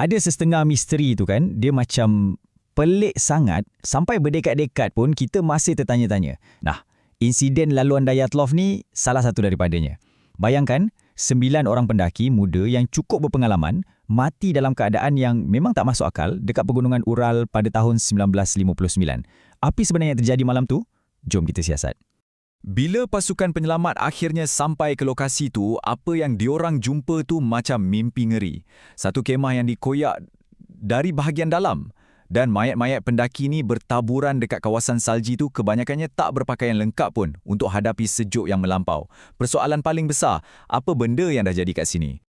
Ada setengah misteri tu kan, dia macam pelik sangat sampai berdekad-dekad pun kita masih tertanya-tanya. Nah, insiden laluan Dyatlov ni salah satu daripadanya. Bayangkan, 9 orang pendaki muda yang cukup berpengalaman mati dalam keadaan yang memang tak masuk akal dekat pegunungan Ural pada tahun 1959. Apa sebenarnya terjadi malam tu? Jom kita siasat. Bila pasukan penyelamat akhirnya sampai ke lokasi tu, apa yang diorang jumpa tu macam mimpi ngeri. Satu kemah yang dikoyak dari bahagian dalam. Dan mayat-mayat pendaki ni bertaburan dekat kawasan salji tu kebanyakannya tak berpakaian lengkap pun untuk hadapi sejuk yang melampau. Persoalan paling besar, apa benda yang dah jadi kat sini?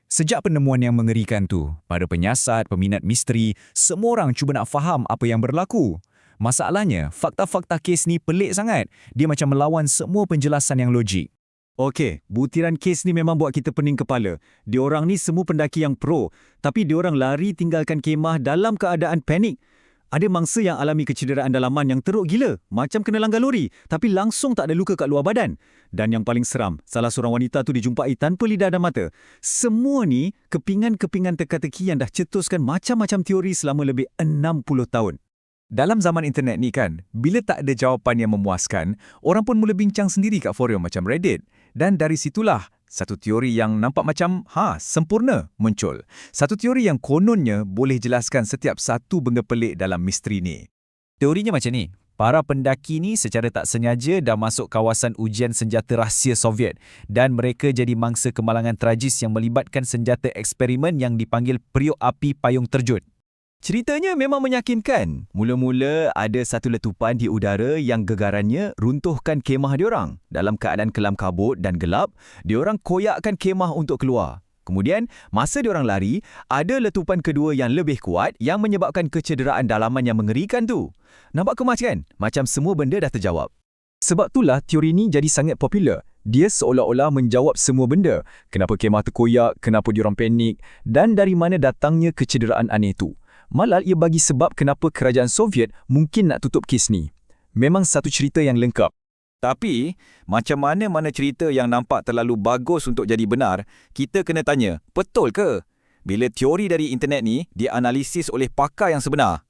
Sejak penemuan yang mengerikan tu, para penyiasat, peminat misteri, semua orang cuba nak faham apa yang berlaku. Masalahnya, fakta-fakta kes ni pelik sangat. Dia macam melawan semua penjelasan yang logik. Okey, butiran kes ni memang buat kita pening kepala. Diorang ni semua pendaki yang pro, tapi diorang lari tinggalkan kemah dalam keadaan panik. Ada mangsa yang alami kecederaan dalaman yang teruk gila, macam kena langgar lori, tapi langsung tak ada luka kat luar badan. Dan yang paling seram, salah seorang wanita tu dijumpai tanpa lidah dan mata. Semua ni kepingan-kepingan teka-teki yang dah cetuskan macam-macam teori selama lebih 60 tahun. Dalam zaman internet ni kan, bila tak ada jawapan yang memuaskan, orang pun mula bincang sendiri kat forum macam Reddit. Dan dari situlah, satu teori yang nampak macam, sempurna muncul. Satu teori yang kononnya boleh jelaskan setiap satu benda pelik dalam misteri ni. Teorinya macam ni, para pendaki ni secara tak sengaja dah masuk kawasan ujian senjata rahsia Soviet dan mereka jadi mangsa kemalangan tragis yang melibatkan senjata eksperimen yang dipanggil periuk api payung terjun. Ceritanya memang meyakinkan. Mula-mula ada satu letupan di udara yang gegarannya runtuhkan kemah diorang. Dalam keadaan kelam kabut dan gelap, diorang koyakkan kemah untuk keluar. Kemudian, masa diorang lari, ada letupan kedua yang lebih kuat yang menyebabkan kecederaan dalaman yang mengerikan tu. Nampak kemas kan? Macam semua benda dah terjawab. Sebab itulah teori ni jadi sangat popular. Dia seolah-olah menjawab semua benda. Kenapa kemah terkoyak, kenapa diorang panik, dan dari mana datangnya kecederaan aneh tu. Malah ia bagi sebab kenapa kerajaan Soviet mungkin nak tutup kes ni. Memang satu cerita yang lengkap. Tapi, macam mana cerita yang nampak terlalu bagus untuk jadi benar, kita kena tanya, betul ke? Bila teori dari internet ni dianalisis oleh pakar yang sebenar,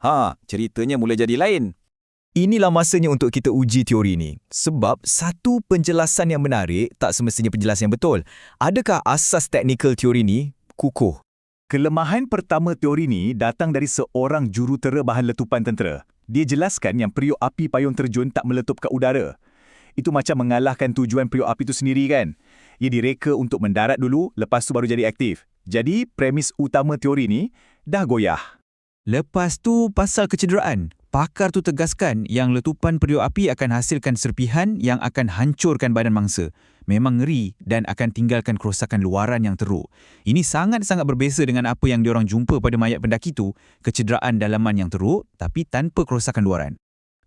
ceritanya mula jadi lain. Inilah masanya untuk kita uji teori ni. Sebab satu penjelasan yang menarik tak semestinya penjelasan yang betul. Adakah asas teknikal teori ni kukuh? Kelemahan pertama teori ni datang dari seorang jurutera bahan letupan tentera. Dia jelaskan yang periuk api payung terjun tak meletup ke udara. Itu macam mengalahkan tujuan periuk api itu sendiri kan. Ia direka untuk mendarat dulu, lepas tu baru jadi aktif. Jadi, premis utama teori ni dah goyah. Lepas tu, pasal kecederaan. Pakar tu tegaskan yang letupan periuk api akan hasilkan serpihan yang akan hancurkan badan mangsa. Memang ngeri dan akan tinggalkan kerosakan luaran yang teruk. Ini sangat-sangat berbeza dengan apa yang diorang jumpa pada mayat pendaki tu, kecederaan dalaman yang teruk tapi tanpa kerosakan luaran.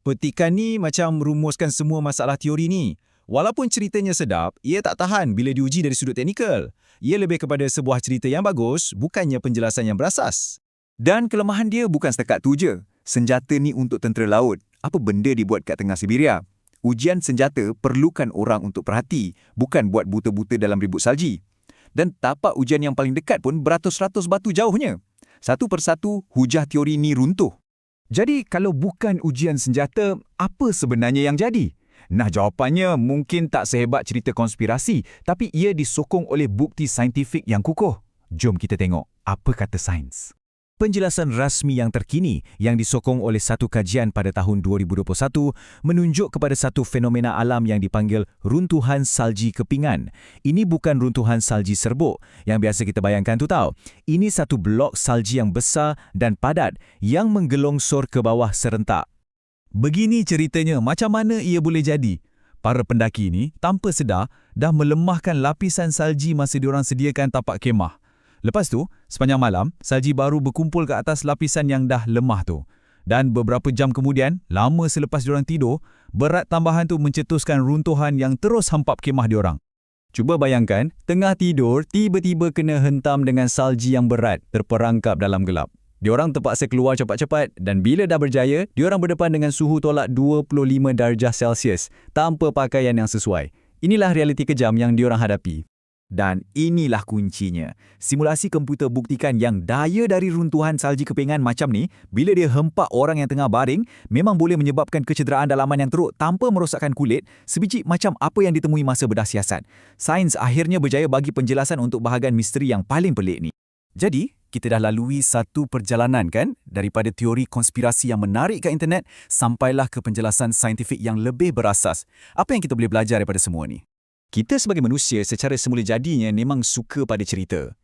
Petikan ni macam merumuskan semua masalah teori ni. Walaupun ceritanya sedap, ia tak tahan bila diuji dari sudut teknikal. Ia lebih kepada sebuah cerita yang bagus, bukannya penjelasan yang berasas. Dan kelemahan dia bukan setakat tu je. Senjata ni untuk tentera laut. Apa benda dibuat kat tengah Siberia? Ujian senjata perlukan orang untuk perhati, bukan buat buta-buta dalam ribut salji. Dan tapak ujian yang paling dekat pun beratus-ratus batu jauhnya. Satu persatu, hujah teori ni runtuh. Jadi, kalau bukan ujian senjata, apa sebenarnya yang jadi? Nah, jawapannya mungkin tak sehebat cerita konspirasi, tapi ia disokong oleh bukti saintifik yang kukuh. Jom kita tengok apa kata sains. Penjelasan rasmi yang terkini yang disokong oleh satu kajian pada tahun 2021 menunjuk kepada satu fenomena alam yang dipanggil runtuhan salji kepingan. Ini bukan runtuhan salji serbuk yang biasa kita bayangkan tu tau. Ini satu blok salji yang besar dan padat yang menggelongsor ke bawah serentak. Begini ceritanya, macam mana ia boleh jadi? Para pendaki ni tanpa sedar dah melemahkan lapisan salji masa diorang sediakan tapak kemah. Lepas tu, sepanjang malam, salji baru berkumpul ke atas lapisan yang dah lemah tu. Dan beberapa jam kemudian, lama selepas diorang tidur, berat tambahan tu mencetuskan runtuhan yang terus hempap kemah diorang. Cuba bayangkan, tengah tidur, tiba-tiba kena hentam dengan salji yang berat terperangkap dalam gelap. Diorang terpaksa keluar cepat-cepat dan bila dah berjaya, diorang berdepan dengan suhu tolak 25 darjah Celsius tanpa pakaian yang sesuai. Inilah realiti kejam yang diorang hadapi. Dan inilah kuncinya. Simulasi komputer buktikan yang daya dari runtuhan salji kepingan macam ni, bila dia hempak orang yang tengah baring, memang boleh menyebabkan kecederaan dalaman yang teruk tanpa merosakkan kulit, sebiji macam apa yang ditemui masa bedah siasat. Sains akhirnya berjaya bagi penjelasan untuk bahagian misteri yang paling pelik ni. Jadi, kita dah lalui satu perjalanan kan? Daripada teori konspirasi yang menarik kat internet, sampailah ke penjelasan saintifik yang lebih berasas. Apa yang kita boleh belajar daripada semua ni? Kita sebagai manusia secara semula jadinya memang suka pada cerita.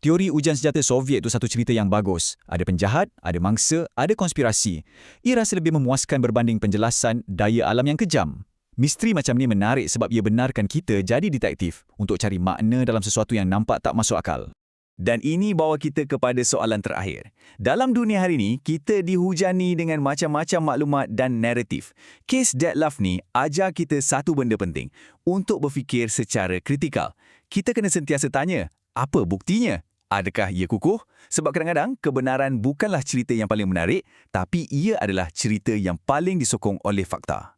Teori ujian senjata Soviet itu satu cerita yang bagus. Ada penjahat, ada mangsa, ada konspirasi. Ia rasa lebih memuaskan berbanding penjelasan daya alam yang kejam. Misteri macam ni menarik sebab ia benarkan kita jadi detektif untuk cari makna dalam sesuatu yang nampak tak masuk akal. Dan ini bawa kita kepada soalan terakhir. Dalam dunia hari ini, kita dihujani dengan macam-macam maklumat dan naratif. Kes Dyatlov ni ajar kita satu benda penting, untuk berfikir secara kritikal. Kita kena sentiasa tanya, apa buktinya? Adakah ia kukuh? Sebab kadang-kadang, kebenaran bukanlah cerita yang paling menarik, tapi ia adalah cerita yang paling disokong oleh fakta.